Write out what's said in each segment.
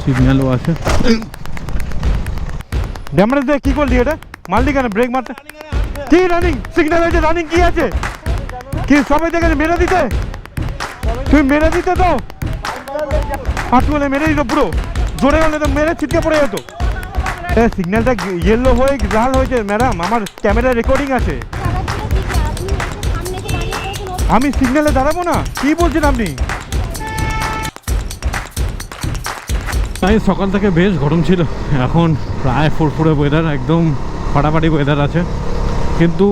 সিগন্যালও আছে। ড্যামেজ দেখ কি করলি এটা, মারলি কেন ব্রেক মারতে? কি রানিং সিগন্যাল আছে, রানিং কি আছে? কি সবাই দেখেছে মেরে দিতে? তুমি মেরে দিতে তো আটকে মেরে দিত, পুরো জোরে হলে তো মেরে ছিটকে পড়ে যেত। সিগন্যালটা ইয়েলো হয়ে লাল হয়েছে ম্যাডাম, আমার ক্যামেরা রেকর্ডিং আছে। আমি সিগন্যালে দাঁড়াবো না? কি বলছেন আপনি? তাই সকাল থেকে বেশ গরম ছিল, এখন প্রায় ফুরফুরে ওয়েদার, একদম ফাটাফাটি ওয়েদার আছে, কিন্তু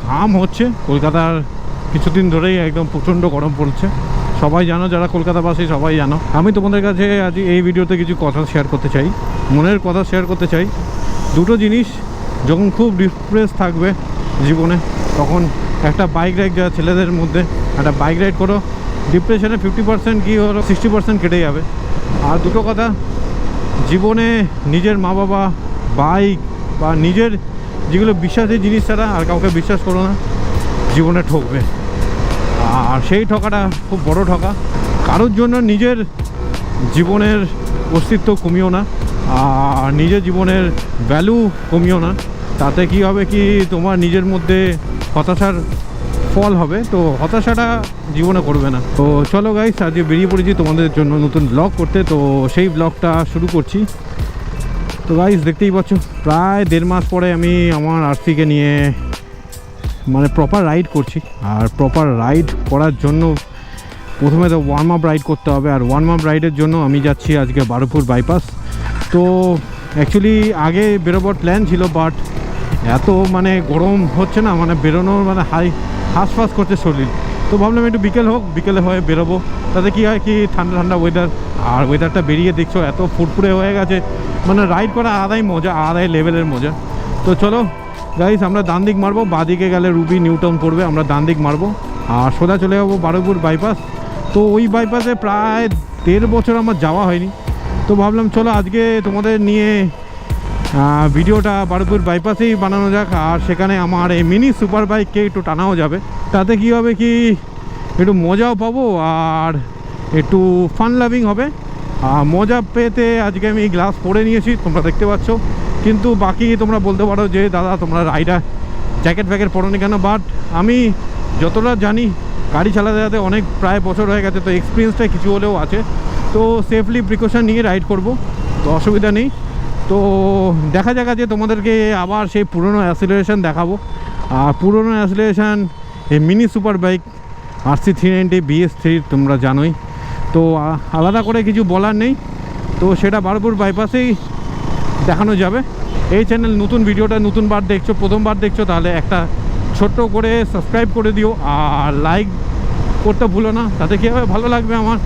ঘাম হচ্ছে। কলকাতার কিছুদিন ধরেই একদম প্রচণ্ড গরম পড়ছে, সবাই জানো, যারা কলকাতাবাসী সবাই জানো। আমি তোমাদের কাছে আজ এই ভিডিওতে কিছু কথা শেয়ার করতে চাই, মনের কথা শেয়ার করতে চাই। দুটো জিনিস, যখন খুব ডিপ্রেস থাকবে জীবনে, তখন একটা বাইক রাইড, যারা ছেলেদের মধ্যে একটা বাইক রাইড করো, ডিপ্রেশনে 50% কি হলো 60% কেটে যাবে। আর দুটো কথা, জীবনে নিজের মা বাবা, বাইক বা নিজের যেগুলো বিশ্বাসের জিনিস ছাড়া আর কাউকে বিশ্বাস করো না, জীবনে ঠকবে। আর সেই ঠকাটা খুব বড় ঠকা। কারোর জন্য নিজের জীবনের অস্তিত্ব কমিও না, আর নিজের জীবনের ভ্যালু কমিও না। তাতে কি হবে, কি তোমার নিজের মধ্যে হতাশার ফল হবে, তো হতাশাটা জীবনে করবে না। তো চলো গাইস, আজকে বেরিয়ে পড়েছি তোমাদের জন্য নতুন ব্লগ করতে, তো সেই ব্লগটা শুরু করছি। তো গাইস দেখতেই পাচ্ছ, প্রায় 1.5 মাস পরে আমি আমার আরসিকে নিয়ে মানে প্রপার রাইড করছি। আর প্রপার রাইড করার জন্য প্রথমে তো ওয়ার্ম আপ রাইড করতে হবে, আর ওয়ার্ম আপ রাইডের জন্য আমি যাচ্ছি আজকে বারুইপুর বাইপাস। তো অ্যাকচুয়ালি আগে বেরোবার প্ল্যান ছিল, বাট এত মানে গরম হচ্ছে না, মানে বেরোনোর মানে হাঁসফাঁস করছে শরীর। তো ভাবলাম একটু বিকেল হোক, বিকেলে হয়ে বেরোবো, তাতে কী হয় কি ঠান্ডা ঠান্ডা ওয়েদার। আর ওয়েদারটা বেরিয়ে দেখছো এত ফুরফুরে হয়ে গেছে, মানে রাইড করা আলাদাই মজা, আলাদাই লেভেলের মজা। তো চলো গাইস, আমরা ডান দিক মারবো, বাঁদিকে গেলে রুবি নিউ টাউন পড়বে, আমরা ডান দিক মারবো আর সোজা চলে যাবো বারুইপুর বাইপাস। তো ওই বাইপাসে প্রায় 1.5 বছর আমার যাওয়া হয়নি, তো ভাবলাম চলো আজকে তোমাদের নিয়ে ভিডিওটা বারুইপুর বাইপাসেই বানানো যাক। আর সেখানে আমার এই মিনি সুপার বাইককে একটু টানাও যাবে, তাতে কি হবে কি একটু মজাও পাবো আর একটু ফান লাভিং হবে। আর মজা পেতে আজকে আমি গ্লাস পরে নিয়েছি, তোমরা দেখতে পাচ্ছ। কিন্তু বাকি তোমরা বলতে পারো যে দাদা তোমরা রাইডার জ্যাকেট ফ্যাকেট পরোনি কেন, বাট আমি যতটা জানি গাড়ি চালাতে যাতে অনেক প্রায় বছর হয়ে গেছে, তো এক্সপিরিয়েন্সটা কিছু হলেও আছে। তো সেফলি প্রিকশন নিয়ে রাইড করব, তো অসুবিধা নেই। তো দেখা যাক যে তোমাদেরকে আবার সেই পুরনো অ্যাসিলারেশন দেখাবো। আর পুরনো অ্যাসিলারেশন এই mini super bike RC 390 BS3 তোমরা জানোই, তো আলাদা করে কিছু বলার নেই। তো সেটা বারুইপুর বাইপাসেই দেখানো যাবে। এই চ্যানেল নতুন, ভিডিওটা নতুনবার দেখছো, প্রথমবার দেখছো, তাহলে একটা ছোট্ট করে সাবস্ক্রাইব করে দিও আর লাইক করতে ভুলো না, তাতে কী হবে ভালো লাগবে আমার।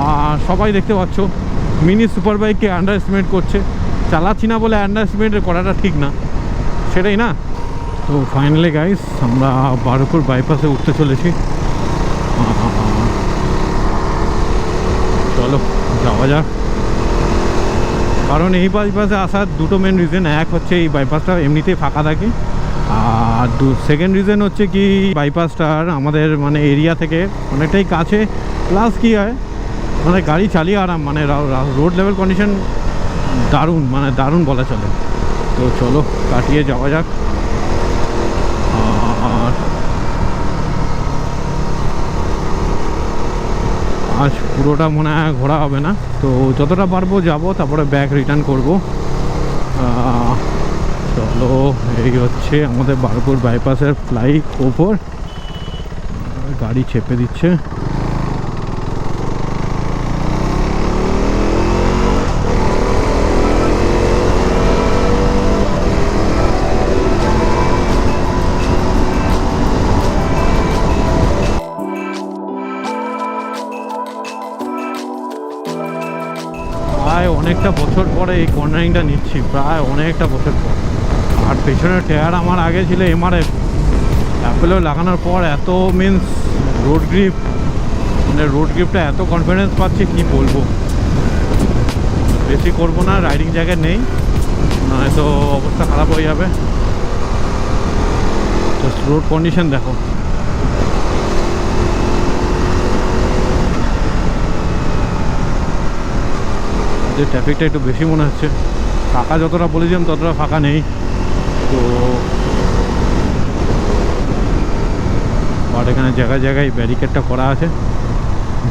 আর সবাই দেখতে পাচ্ছ মিনি সুপার বাইককে আন্ডার এস্টিমেট করছে, চালাচ্ছি না বলে আন্ডার এস্টিমেট করাটা ঠিক না, সেটাই না। তো ফাইনালি গাইস, আমরা বারুইপুর বাইপাসে উঠতে চলেছি, চলো যাওয়া যাক। কারণ এই বাইপাসে আসার দুটো মেন রিজন, এক হচ্ছে এই বাইপাসটা এমনিতেই ফাঁকা থাকে, আর সেকেন্ড রিজন হচ্ছে কি বাইপাসটার আমাদের মানে এরিয়া থেকে অনেকটাই কাছে, প্লাস কি হয় মানে গাড়ি চালিয়ে আরাম, মানে রোড লেভেল কন্ডিশন দারুণ, মানে দারুণ বলা চলে। তো চলো কাটিয়ে যাওয়া যাক। আর আজ পুরোটা মনে হয় ঘোরা হবে না, তো যতটা পারবো যাবো, তারপরে ব্যাক রিটার্ন করবো। চলো, এই হচ্ছে আমাদের বারুইপুর বাইপাসের ফ্লাই ওভার, গাড়ি চেপে দিচ্ছে। প্রায় অনেকটা বছর পরে এই কর্নারিংটা নিচ্ছি, প্রায় অনেকটা বছর পর। আর পেছনের টায়ার আমার আগে ছিল MRF, অ্যাপেলেও লাগানোর পর এত মিন্স রোড গ্রিপ, মানে রোড গ্রিপটা এত কনফিডেন্স পাচ্ছি কি বলবো। বেশি করবো না, রাইডিং জায়গায় নেই, নয়তো অবস্থা খারাপ হয়ে যাবে। জাস্ট রোড কন্ডিশন দেখো। যে ট্রাফিকটা একটু বেশি মনে হচ্ছে, ফাঁকা যতটা বলেছিলাম ততটা ফাঁকা নেই। তো বাট এখানে জায়গায় জায়গায় ব্যারিকেডটা করা আছে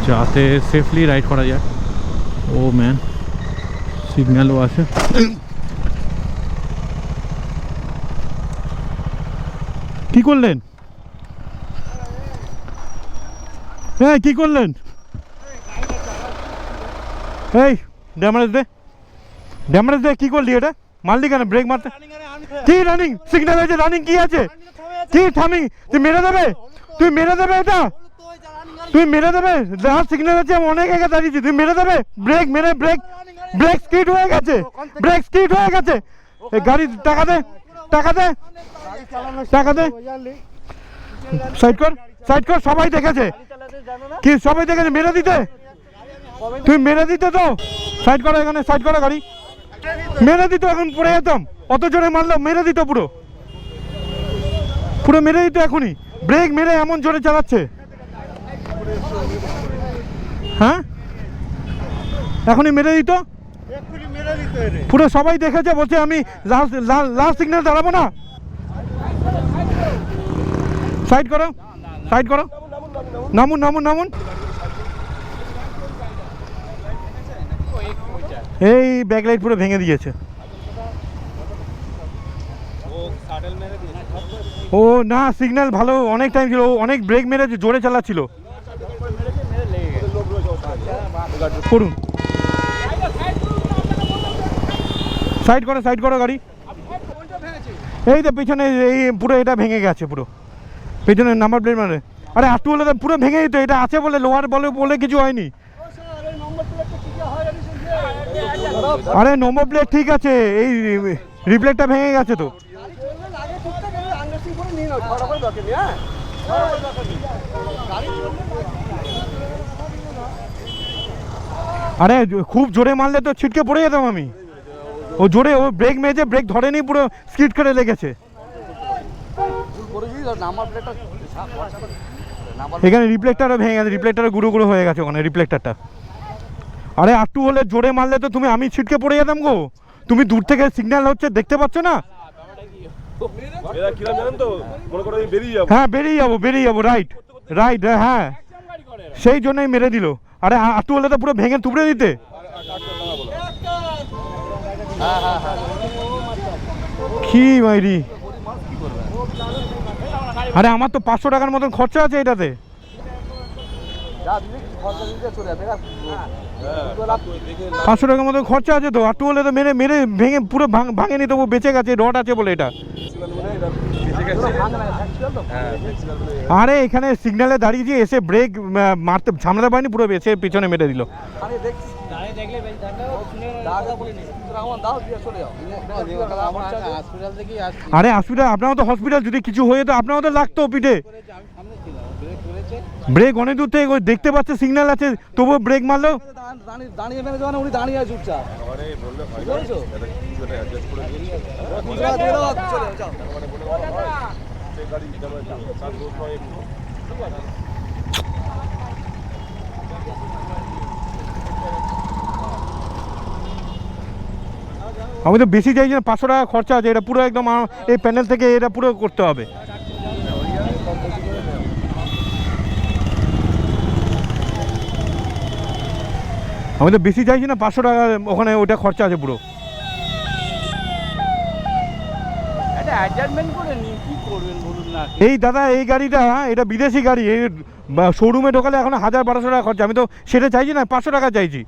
যাতে সেফলি রাইড করা যায়। ও ম্যান, সিগন্যালও আছে। কি করলেন? হ্যাঁ কি করলেন? এই ড্যামারেজ দে, ড্যামারেজ দে। কি করলি এটা? মারলি কেন? ব্রেক মারতে কি? রানিং সিগন্যাল আছে, রানিং কি আছে? কি থামিং? তুই মেরে দেবে, তুই মেরে দেবে এটা, তুই মেরে দেবে। যার সিগন্যাল আছে অনেক আগে দাঁড়িয়েছি, তুই মেরে দেবে। ব্রেক মেরে ব্রেক, ব্রেক স্কিড হয়ে গেছে, ব্রেক স্কিড হয়ে গেছে। এই গাড়ি টাকা দে, টাকা দে, টাকা দে। সাইড কর, সাইড কর। সবাই দেখেছে কি? সবাই দেখেছে মেরে দিতে। তুই মেরে দিতে তো। সাইড করো এখানে, সাইড করো গাড়ি। মেরে দিত, এখন পড়ে যেতাম। অত জোরে মারলো, মেরে দিত পুরো, পুরো মেরে দিত এখনই। ব্রেক মেরে এমন জোরে চালাচ্ছে। হ্যাঁ এখনই মেরে দিত পুরো। সবাই দেখেছে, বলছে আমি লাস্ট সিগন্যাল দাঁড়াবো না। সাইড করো, সাইড করো। নামুন নামুন নামুন। এই ব্যাকলাইট পুরো ভেঙে দিয়েছে। ও না, সিগন্যাল ভালো অনেক টাইম ছিল, অনেক ব্রেক মেরে জোরে চালাচ্ছিল। করুন, সাইড করো, সাইড করো গাড়ি। এই তো পিছনে, এই পুরো এটা ভেঙে গেছে পুরো, পেছনে নাম্বার প্লেট মানে। আরে একটু হলে তো পুরো ভেঙে দিত। এটা আছে বলে, লোহার বলে বলে কিছু হয়নি। আরে নম্বর প্লেট ঠিক আছে, এই রিপ্লেটটা ভেঙে গেছে তো। আরে খুব জোরে মারলে তো ছিটকে পড়ে যেতাম আমি। ও জোরে, ও ব্রেক মেরেছে, ব্রেক ধরেনি, পুরো স্কিড করে লেগেছে। এখানে রিফ্লেক্টারও ভেঙে গেছে, রিফ্লেক্টারও গুঁড়ো গুঁড়ো হয়ে গেছে ওখানে রিফ্লেক্টারটা। আরে একটু হলে জোরে মারলে তো তুমি, আমি ছিটকে পড়ে যেতাম গো। তুমি দূর থেকে সিগন্যাল হচ্ছে দেখতে পাচ্ছ না? হ্যাঁ বেরিয়ে যাবো, বেরিয়ে যাবো। রাইট রাইট, হ্যাঁ সেই জন্যই মেরে দিল। আরে একটু হলে তো পুরো ভেঙে তুবড়ে দিতে। কি মাইরি। আরে আমার তো 500 টাকার মতন খরচা আছে এটাতে। 500 টাকার মতন খরচা আছে তো। একটু হলে তো মেরে মেরে ভেঙে পুরো ভাঙে নিতে, বেঁচে গেছে, রড আছে বলে এটা। আরে এখানে সিগন্যালে দাঁড়িয়েছি, এসে ব্রেক মারতে সামলাতে পারিনি, পুরো এসে পিছনে মেরে দিল। আরে হসপিটাল, আপনারও তো হসপিটাল, যদি কিছু হয়ে যেত আপনারও তো লাগতো পিঠে। ব্রেক অনেক দূর থেকে দেখতে পাচ্ছে সিগন্যাল আছে, তবুও ব্রেক মারলো। আমি তো বেশি চাইছি না, 500 টাকা খরচা আছে। এটা পুরো একদম এই প্যানেল থেকে এটা পুরো করতে হবে। আমি তো বেশি চাইছি না, 500 টাকা ওখানে ওটা খরচা আছে পুরো। এই দাদা, এই গাড়িটা, এটা বিদেশি গাড়ি, এই শোরুমে ঢোকালে এখন 1000-1200 টাকা খরচা। আমি তো সেটা চাইছি না, 500 টাকা চাইছি।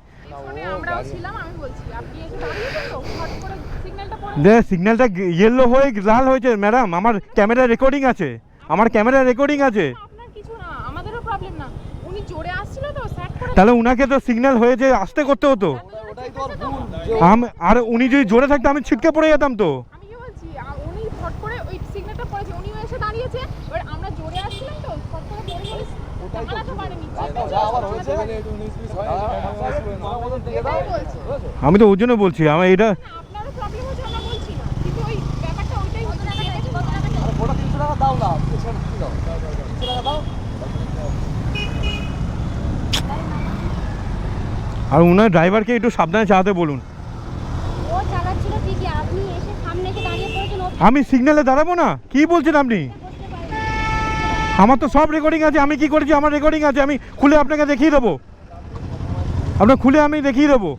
সিগন্যালটা ইয়েলো হয়ে লাল হয়েছে ম্যাডাম, আমার ক্যামেরা রেকর্ডিং আছে, আমার ক্যামেরা রেকর্ডিং আছে। তাহলে উনাকে তো সিগন্যাল হয়েছে, আসতে করতে হতো। আর উনি যদি জোরে থাকতো আমি ছিটকে পড়ে যেতাম তো। আমি তো ওই জন্য বলছি, আমার এটা আর ওনার ড্রাইভারকে একটু সাবধানে চালাতে বলুন। ও চালাচ্ছিল ঠিকই, আপনি এসে সামনে এসে দাঁড়িয়ে পড়েছেন। আমি সিগন্যালে দাঁড়াবো না? কি বলছেন আপনি? আমার তো সব রেকর্ডিং আছে, আমি কি করেছি আমার রেকর্ডিং আছে, আমি খুলে আপনাকে দেখিয়ে দেবো, আপনার খুলে আমি দেখিয়ে দেবো।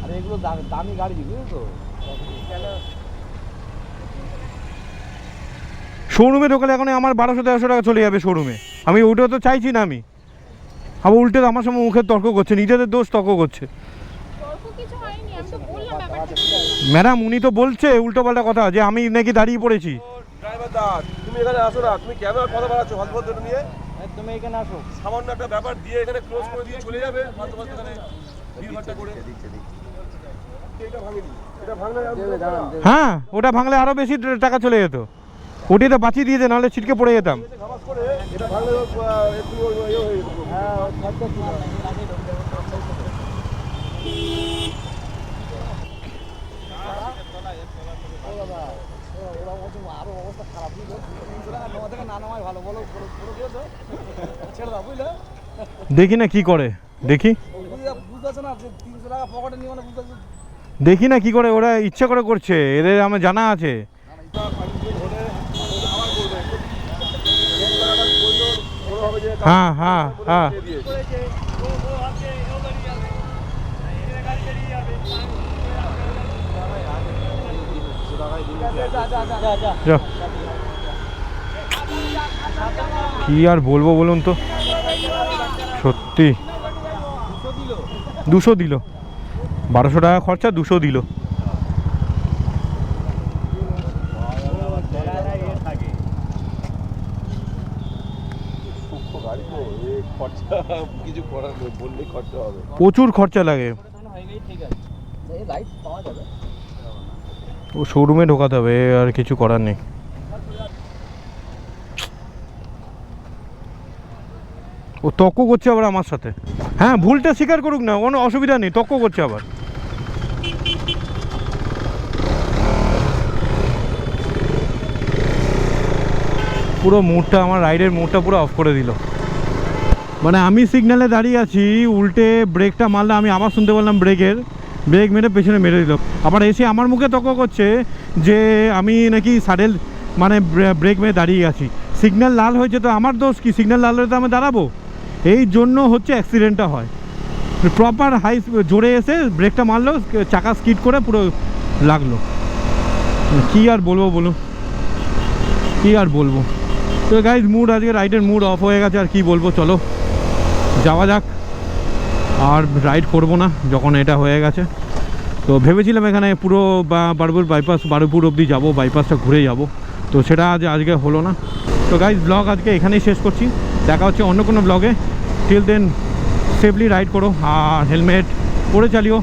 আরে এগুলো দামি গাড়ি বুঝলি তো। শোরুমে ঢোকালে এখন আমার 1200-1300 টাকা চলে যাবে শোরুমে, আমি ওইটা তো চাইছি না। আমি আবার উল্টে আমার সঙ্গে মুখের তর্ক করছে, নিজেদের দোষ তর্ক করছে। কিছু হয়নি, আমি তো বললাম ব্যাপারটা। ম্যাডাম উনি তো বলছে উল্টো পাল্টা কথা যে আমি নাকি দাঁড়িয়ে পড়েছি। ড্রাইভার দা তুমি এখানে আসো না, তুমি কেন কথা বলাচ্ছ হসপিটাল নিয়ে? তুমি এখানে আসো, সামান্য একটা ব্যাপার দিয়ে এখানে ক্লোজ করে দিয়ে চলে যাবে এখানে ভিড়ভাট্টা করে। এটা ভাঙিনি, এটা ভাঙলে হ্যাঁ ওটা ভাঙলে আরো বেশি টাকা চলে যেত, ওটি তো বাঁচিয়ে দিয়েছে, নাহলে ছিটকে পড়ে যেতাম। এটা ভাঙলে একটু ইয়ে হয়ে যেত। হ্যাঁ আরো অবস্থা খারাপ বুঝলো, না নামাই ভালো বলো, ছেড়ে দাও বুঝলে। দেখি না কি করে, দেখি বুঝতে না যে 300 টাকা পকেটে নিয়ে মানে বুঝতে, দেখি না কি করে, ওরা ইচ্ছা করে করছে, এদের আমার জানা আছে। হ্যাঁ হ্যাঁ হ্যাঁ কি আর বলবো বলুন তো, সত্যি 200 দিল, 1200 টাকা খরচা, 200 দিল। প্রচুর খরচা লাগে, ও শোরুমে ঢোকাতে হবে, আর কিছু করার নেই। ও তর্ক করছে আবার আমার সাথে। হ্যাঁ ভুলটা স্বীকার করুক না, কোনো অসুবিধা নেই, তর্ক করছে আবার। পুরো মুডটা, আমার রাইডের মুডটা পুরো অফ করে দিল। মানে আমি সিগন্যালে দাঁড়িয়ে আছি, উল্টে ব্রেকটা মারলে আমি আবার শুনতে পারলাম ব্রেক মেরে পেছনে মেরে দিল। আবার এসে আমার মুখে তর্ক করছে যে আমি নাকি সাডেল মানে ব্রেক মেরে দাঁড়িয়ে আছি। সিগন্যাল লাল হয়েছে তো আমার দোষ কি? সিগন্যাল লাল হলে তো আমি দাঁড়াবো, এই জন্য হচ্ছে অ্যাক্সিডেন্টটা হয়। প্রপার হাই জোরে এসে ব্রেকটা মারলো, চাকা স্কিড করে পুরো লাগলো। কী আর বলবো বলুন, কী আর বলবো। তো গাইজ মুড, আজকে রাইডের মুড অফ হয়ে গেছে, আর কি বলবো। চলো যাওয়া যাক, আর রাইড করবো না যখন এটা হয়ে গেছে। তো ভেবেছিলাম এখানে পুরো বারুইপুর বাইপাস, বারুইপুর অবধি যাবো, বাইপাসটা ঘুরে যাব, তো সেটা আজকে হলো না। তো গাইজ ব্লগ আজকে এখানেই শেষ করছি, দেখা হচ্ছে অন্য কোনো ব্লগে। টিল দেন সেফলি রাইড করো, আর হেলমেট পরে চালিও।